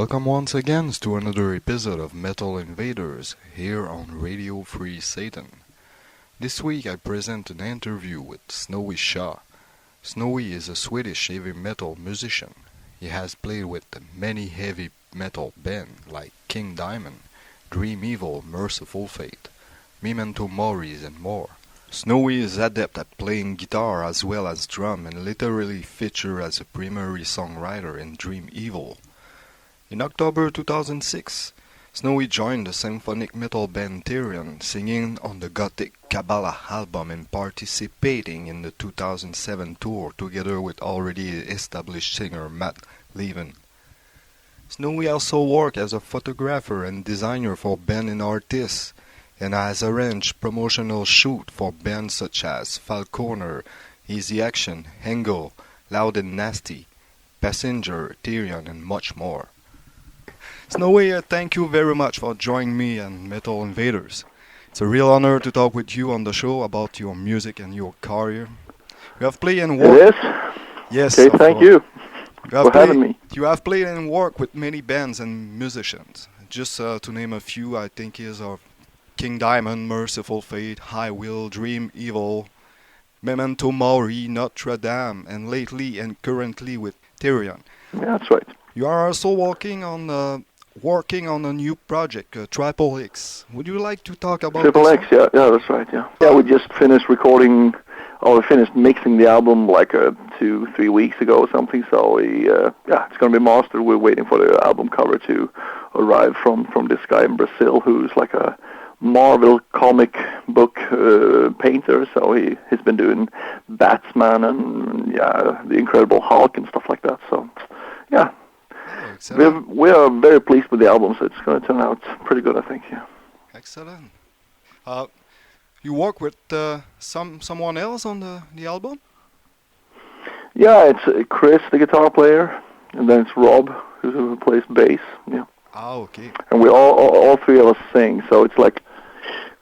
Welcome once again to another episode of Metal Invaders here on Radio Free Satan. This week I present an interview with Snowy Shaw. Snowy is a Swedish heavy metal musician. He has played with many heavy metal bands like King Diamond, Dream Evil, Mercyful Fate, Memento Mori and more. Snowy is adept at playing guitar as well as drum and literally featured as a primary songwriter in Dream Evil. In October 2006, Snowy joined the symphonic metal band Tyrion, singing on the Gothic Kabbalah album and participating in the 2007 tour together with already established singer Matt Levin. Snowy also worked as a photographer and designer for bands and artists, and has arranged promotional shoots for bands such as Falconer, Easy Action, Angle, Loud and Nasty, Passenger, Tyrion, and much more. Snowy, thank you very much for joining me on Metal Invaders. It's a real honor to talk with you on the show about your music and your career. You have played and worked... It is? Yes. Okay, thank you for having me. You have played and worked with many bands and musicians. Just to name a few, I think is of King Diamond, Mercyful Fate, High Will, Dream Evil, Memento Mori, Notre Dame, and lately and currently with Tyrion. Yeah, that's right. You are also working on a new project, Triple X. Would you like to talk about Triple this X, yeah, that's right, yeah. Yeah, we just finished finished mixing the album like 2-3 weeks ago or something, so it's going to be mastered. We're waiting for the album cover to arrive from this guy in Brazil who's like a Marvel comic book painter, so he's been doing Batman and the Incredible Hulk and stuff like that, so yeah. We are very pleased with the album, so it's going to turn out pretty good, I think. Yeah. Excellent. You work with someone else on the album? Yeah, it's Chris, the guitar player, and then it's Rob, who plays bass. Yeah. Ah, okay. And we all three of us sing, so it's like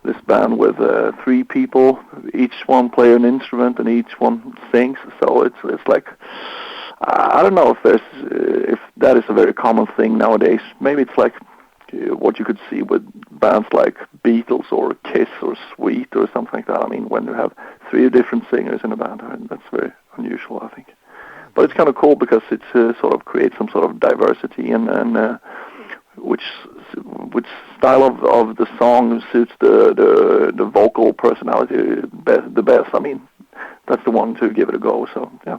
this band with 3 people, each one play an instrument and each one sings. So it's like. I don't know if that is a very common thing nowadays. Maybe it's like what you could see with bands like Beatles or Kiss or Sweet or something like that. I mean, when you have 3 different singers in a band, that's very unusual, I think. But it's kind of cool because it sort of creates some sort of diversity and which style of the song suits the vocal personality the best. I mean, that's the one to give it a go. So yeah.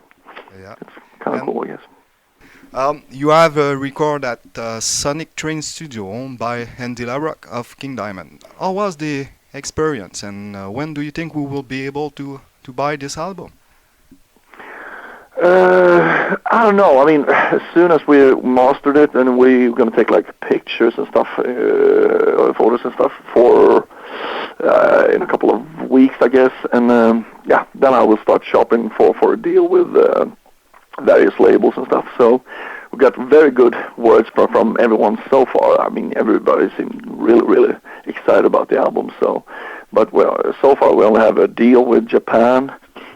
It's kind of cool, I guess. You have a record at Sonic Train Studio owned by Andy LaRock of King Diamond. How was the experience, and when do you think we will be able to buy this album? I don't know. I mean, as soon as we mastered it, then we're going to take like pictures and stuff, photos and stuff for in a couple of weeks, I guess. And then I will start shopping for a deal with various labels and stuff. So we got very good words from everyone so far. I mean, everybody seemed really excited about the album. So far we only have a deal with Japan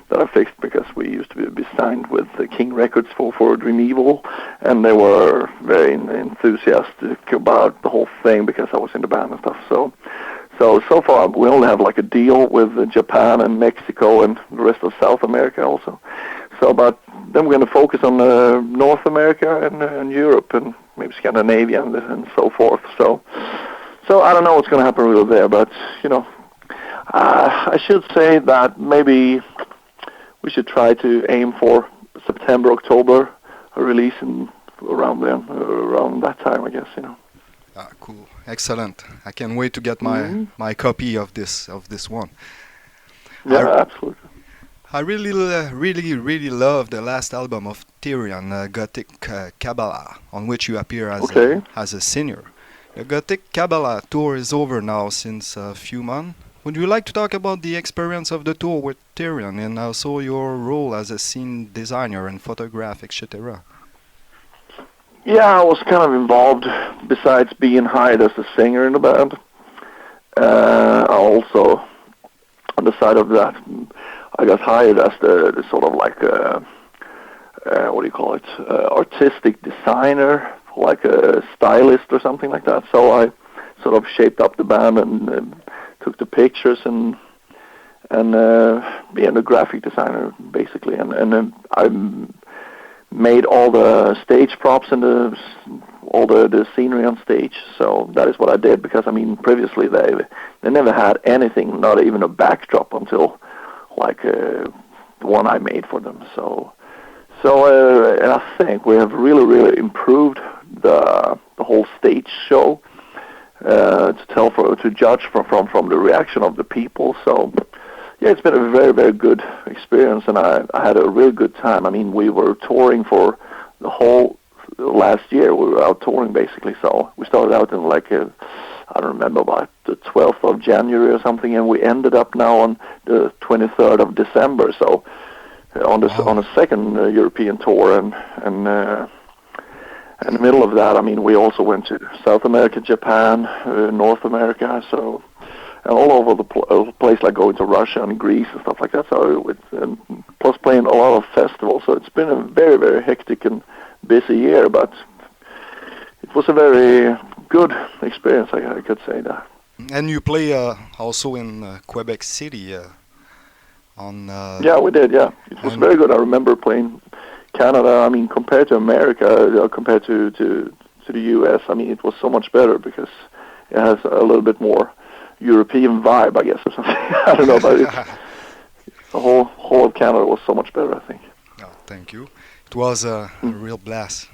that I fixed because we used to be signed with the King Records for Dream Evil, and they were very enthusiastic about the whole thing because I was in the band and stuff. So far we only have like a deal with Japan and Mexico and the rest of South America also. So, but then we're going to focus on North America and Europe and maybe Scandinavia and so forth. So I don't know what's going to happen really there, but I should say that maybe we should try to aim for September, October, a release around that time, I guess. Ah, cool, excellent! I can't wait to get my copy of this one. Yeah, absolutely. I really love the last album of Tyrion, Gothic Kabbalah, on which you appear as a singer. The Gothic Kabbalah tour is over now since a few months. Would you like to talk about the experience of the tour with Tyrion and also your role as a scene designer and photograph, etc.? Yeah, I was kind of involved besides being hired as a singer in the band. Also, on the side of that, I got hired as the sort of like, artistic designer like a stylist or something like that. So I sort of shaped up the band and took the pictures and being a graphic designer basically, and I made all the stage props and all the scenery on stage. So that is what I did, because I mean previously they never had anything, not even a backdrop, until like the one I made for them. So and I think we have really improved the whole stage show, to judge from the reaction of the people. So yeah, it's been a very good experience, and I had a real good time. I mean, we were touring for the whole last year. We were out touring basically. So we started out in like I don't remember, about the 12th of January or something, and we ended up now on the 23rd of December. So on a second European tour, and in the middle of that, I mean, we also went to South America, Japan, North America, so all over the place, like going to Russia and Greece and stuff like that. So plus playing a lot of festivals. So it's been a very hectic and busy year, but it was a very good experience, I could say that. And you play also in Quebec City on... Yeah, we did, yeah. It was very good. I remember playing Canada. I mean, compared to America, compared to the U.S., I mean, it was so much better because it has a little bit more European vibe, I guess, or something. I don't know, but the whole of Canada was so much better, I think. Oh, thank you. It was a real blast.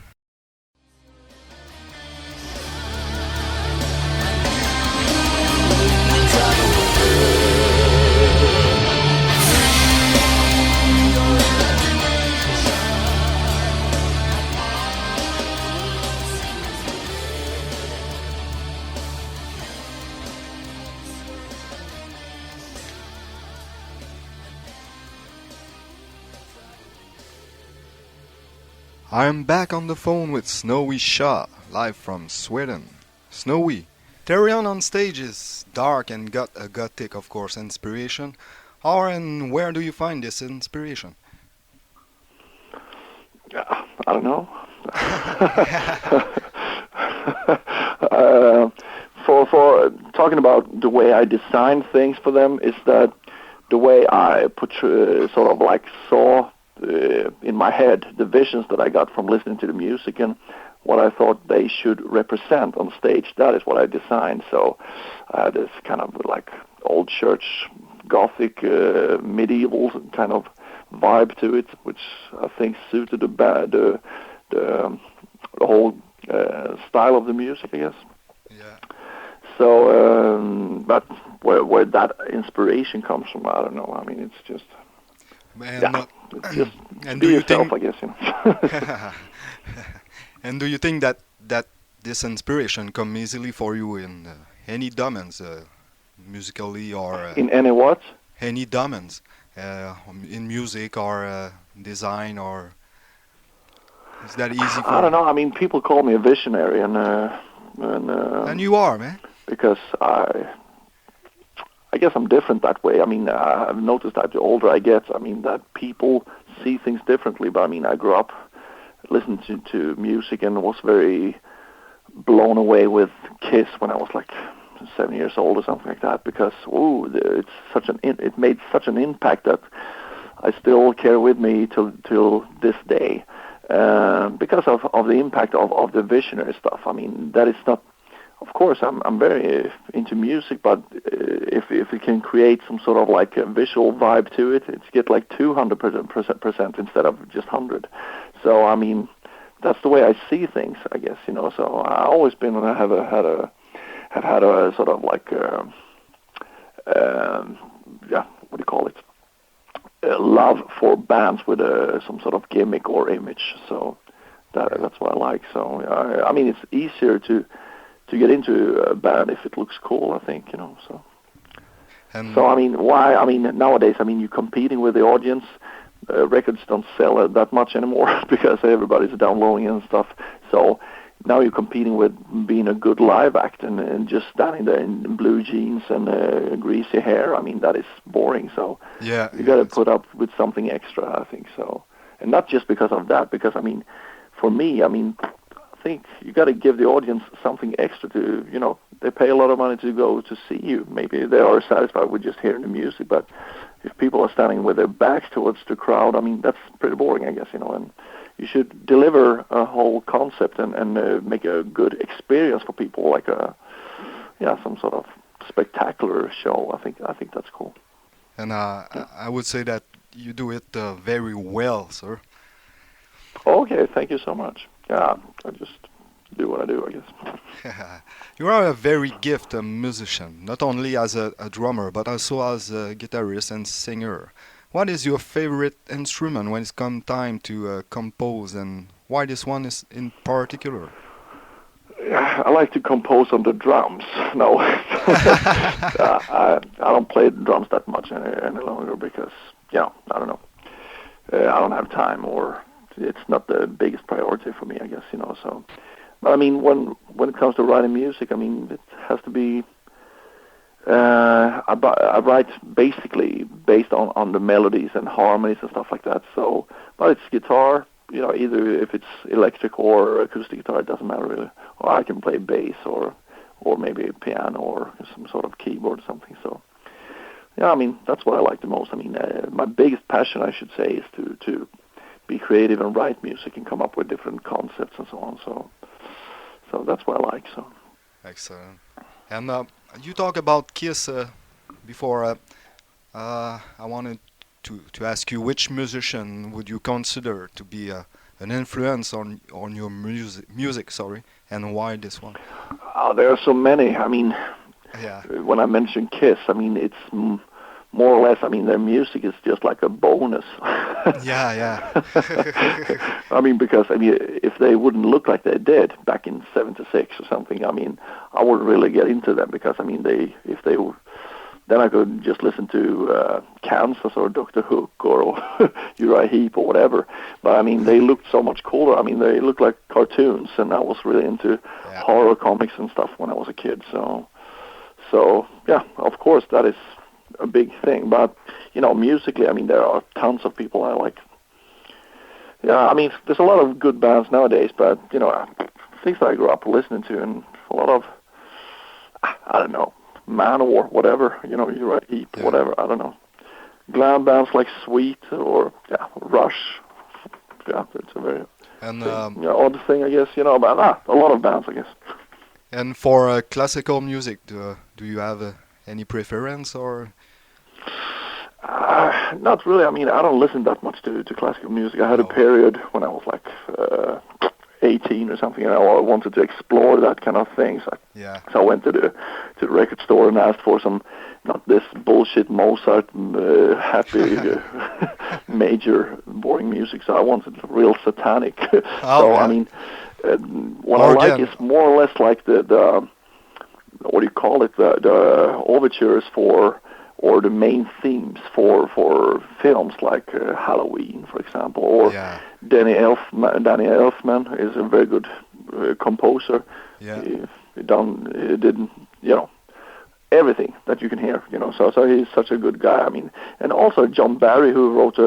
I'm back on the phone with Snowy Shaw, live from Sweden. Snowy, Therion on stage is dark and got a gothic, of course, inspiration. How and where do you find this inspiration? I don't know. For talking about the way I design things for them, is that the way I sort of like saw in my head the visions that I got from listening to the music and what I thought they should represent on stage. That is what I designed. So I had this kind of like old church, Gothic, medieval kind of vibe to it, which I think suited the whole style of the music, I guess. Yeah. So, but where that inspiration comes from, I don't know. I mean, it's just it's just and be do you yourself, think, I guess, you know. And do you think that this inspiration come easily for you in any domains, musically or in any what? Any domains, in music or design, or is that easy for I don't know. I mean, people call me a visionary, and you are, man. Because I guess I'm different that way. I mean, I've noticed that the older I get, I mean, that people see things differently. But I mean, I grew up listening to music and was very blown away with Kiss when I was like 7 years old or something like that. Because it made such an impact that I still carry with me till this day. Because of the impact of the visionary stuff. I mean, that is not. Of course, I'm very into music, but if it can create some sort of like a visual vibe to it, it's get like 200% instead of just 100. So I mean, that's the way I see things, I guess, you know. So I always been and I have had a sort of like what do you call it? Love for bands with some sort of gimmick or image. So that's what I like. So I mean, it's easier to get into a band if it looks cool, I think, you know. So I mean, why? I mean, nowadays, I mean, you're competing with the audience. Records don't sell that much anymore because everybody's downloading and stuff. So now you're competing with being a good live act and just standing there in blue jeans and greasy hair. I mean, that is boring. So you got to put up with something extra, I think. So, and not just because of that, because I mean, for me, I mean, think you got to give the audience something extra to, they pay a lot of money to go to see you. Maybe they are satisfied with just hearing the music, but if people are standing with their backs towards the crowd, I mean, that's pretty boring, I guess, and you should deliver a whole concept and make a good experience for people, like some sort of spectacular show. I think that's cool. And I would say that you do it very well, sir. Okay, thank you so much. Yeah, I just do what I do, I guess. You are a very gifted musician, not only as a drummer, but also as a guitarist and singer. What is your favorite instrument when it's come time to compose, and why this one is in particular? I like to compose on the drums. No, I don't play the drums that much any longer because, I don't know. I don't have time, or it's not the biggest priority for me, I guess, so. But I mean, when it comes to writing music, I mean, it has to be, I write basically based on the melodies and harmonies and stuff like that, so, but it's guitar, either if it's electric or acoustic guitar, it doesn't matter really, or I can play bass or maybe a piano or some sort of keyboard or something, so. Yeah, I mean, that's what I like the most. I mean, my biggest passion, I should say, is to be creative and write music and come up with different concepts and so on. So that's what I like. So. Excellent. And you talk about Kiss before. I wanted to ask you, which musician would you consider to be an influence on your music? Sorry, and why this one? There are so many. I mean. Yeah. When I mention Kiss, I mean, it's more or less, I mean, their music is just like a bonus. Yeah. I mean, because, I mean, if they wouldn't look like they did back in 76 or something, I mean, I wouldn't really get into them because, I mean, then I could just listen to Kansas or Dr. Hook or Uriah Heep or whatever. But, I mean, they looked so much cooler. I mean, they looked like cartoons, and I was really into horror comics and stuff when I was a kid, So, yeah, of course, that is a big thing. But, musically, I mean, there are tons of people I like. Yeah, I mean, there's a lot of good bands nowadays, but, things that I grew up listening to, and a lot of, I don't know, Manowar, whatever, Uriah Heep, whatever, I don't know. Glam bands like Sweet or, Rush. Yeah, it's a very odd thing, I guess, but a lot of bands, I guess. And for classical music, do you have any preference or? Not really. I mean, I don't listen that much to classical music. I had a period when I was like 18 or something, and I wanted to explore that kind of thing. So I went to the record store and asked for some, not this bullshit Mozart happy major boring music. So I wanted real satanic. I mean. What I like is more or less like the what do you call it, the overtures for, or the main themes for films like Halloween, for example, or Danny Elfman is a very good composer. He did everything that you can hear, so he's such a good guy. I mean, and also John Barry, who wrote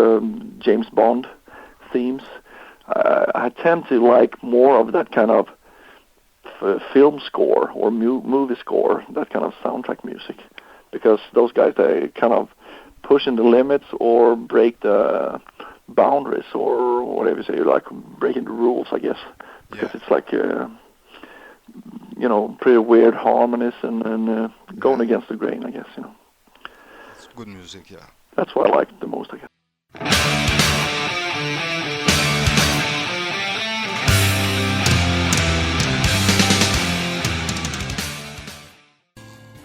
James Bond themes. I tend to like more of that kind of film score or movie score, that kind of soundtrack music, because those guys, they kind of pushing the limits or break the boundaries or whatever you say, like breaking the rules, I guess, because it's like pretty weird harmonies and going against the grain, I guess. It's good music, yeah. That's what I like the most, I guess.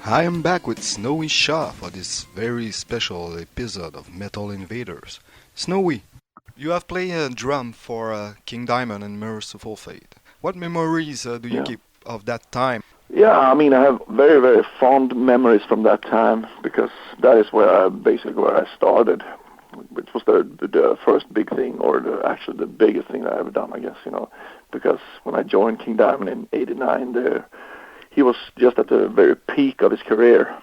I am back with Snowy Shaw for this very special episode of Metal Invaders. Snowy, you have played a drum for King Diamond and Mercyful Fate. What memories do you keep of that time? Yeah, I mean, I have very, very fond memories from that time, because that is where I started, which was the first big thing, or actually the biggest thing that I ever done, I guess, because when I joined King Diamond in '89, he was just at the very peak of his career,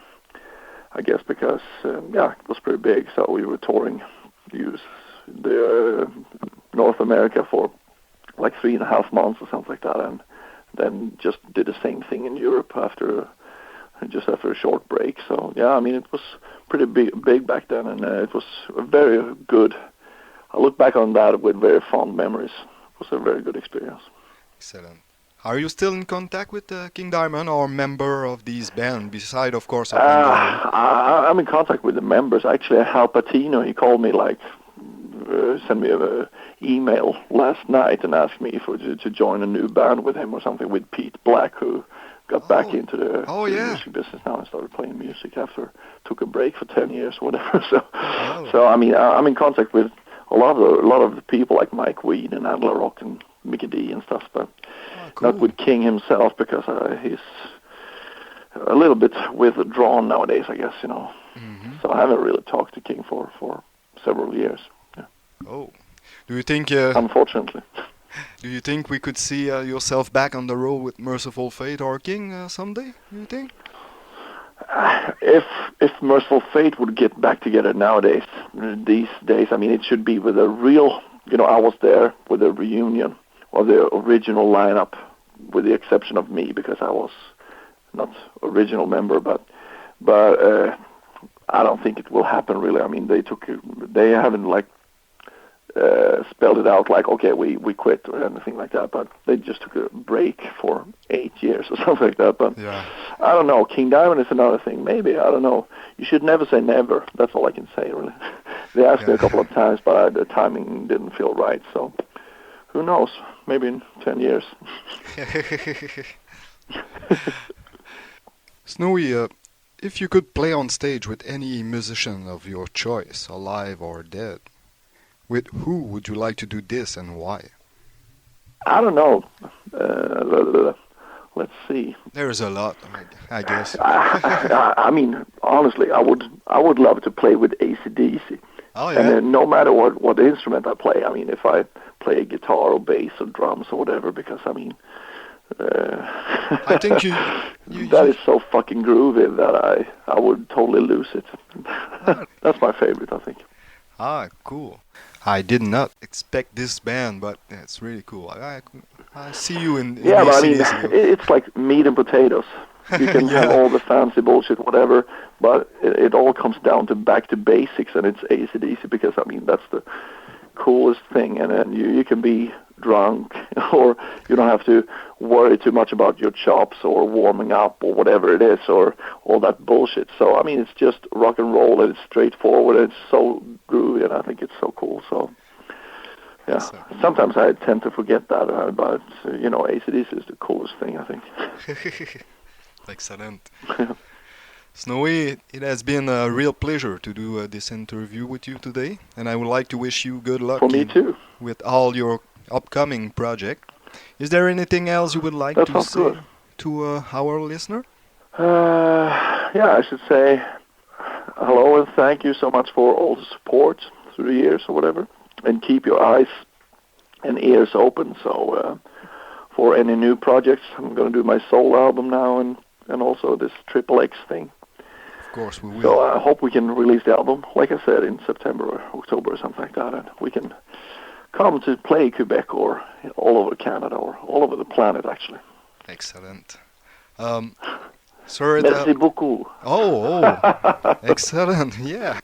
I guess, because, it was pretty big. So we were touring the North America for like 3.5 months or something like that, and then just did the same thing in Europe after a short break. So yeah, I mean, it was pretty big back then, and it was very good. I look back on that with very fond memories. It was a very good experience. Excellent. Are you still in contact with King Diamond or member of these band, beside, of course, of I'm in contact with the members. Actually, Hal Patino, he called me sent me an email last night and asked me to join a new band with him or something, with Pete Black, who got back into the music business now and started playing music after took a break for 10 years or whatever. So I mean, I'm in contact with a lot of the people like Mike Weed and Adler Rock and Mickey D and stuff, but not with King himself, because he's a little bit withdrawn nowadays, I guess, Mm-hmm. So I haven't really talked to King for several years. Yeah. Oh, do you think? Unfortunately. Do you think we could see yourself back on the road with Mercyful Fate or King someday? Do you think? If Mercyful Fate would get back together nowadays, these days, I mean, it should be with a real. I was there with a reunion of the original lineup, with the exception of me, because I was not original member, but I don't think it will happen really. I mean, they haven't spelled it out like, okay, we quit or anything like that, but they just took a break for 8 years or something like that. But yeah. I don't know. King Diamond is another thing. Maybe, I don't know. You should never say never. That's all I can say, really. They asked me a couple of times, but the timing didn't feel right. So who knows? Maybe in 10 years. Snowy, if you could play on stage with any musician of your choice, alive or dead, with who would you like to do this and why? I don't know. Let's see. There's a lot, I guess. I mean, honestly, I would love to play with AC/DC. Oh, yeah? And no matter what instrument I play, I mean, if I play guitar or bass or drums or whatever, because, I mean, I think that is so fucking groovy that I would totally lose it. That's my favorite, I think. Ah, cool. I did not expect this band, but it's really cool. I see you in yeah, but I mean, it's like meat and potatoes. You can have all the fancy bullshit, whatever, but it all comes down to back to basics, and it's AC/DC, because, I mean, that's the coolest thing, and then you can be drunk, or you don't have to worry too much about your chops or warming up or whatever it is, or all that bullshit. So, I mean, it's just rock and roll, and it's straightforward, and it's so groovy, and I think it's so cool. So, yeah, sometimes I tend to forget that, but, AC/DC is the coolest thing, I think. Excellent. Snowy, it has been a real pleasure to do this interview with you today, and I would like to wish you good luck for me too, with all your upcoming project. Is there anything else you would like to say to our listener? Yeah, I should say hello and thank you so much for all the support through the years or whatever, and keep your eyes and ears open. So for any new projects, I'm going to do my solo album now, and also this Triple X thing. Of course we will. So I hope we can release the album, like I said, in September or October or something like that, and we can come to play Quebec or all over Canada or all over the planet, actually. Excellent. Sorry. Merci beaucoup. Oh, excellent. Yeah.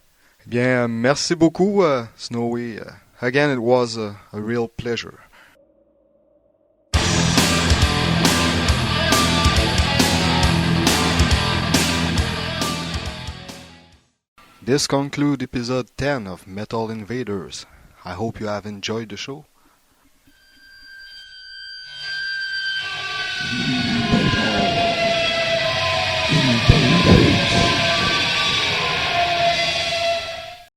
Bien, merci beaucoup, Snowy. Again, it was a real pleasure. This concludes episode 10 of Metal Invaders. I hope you have enjoyed the show.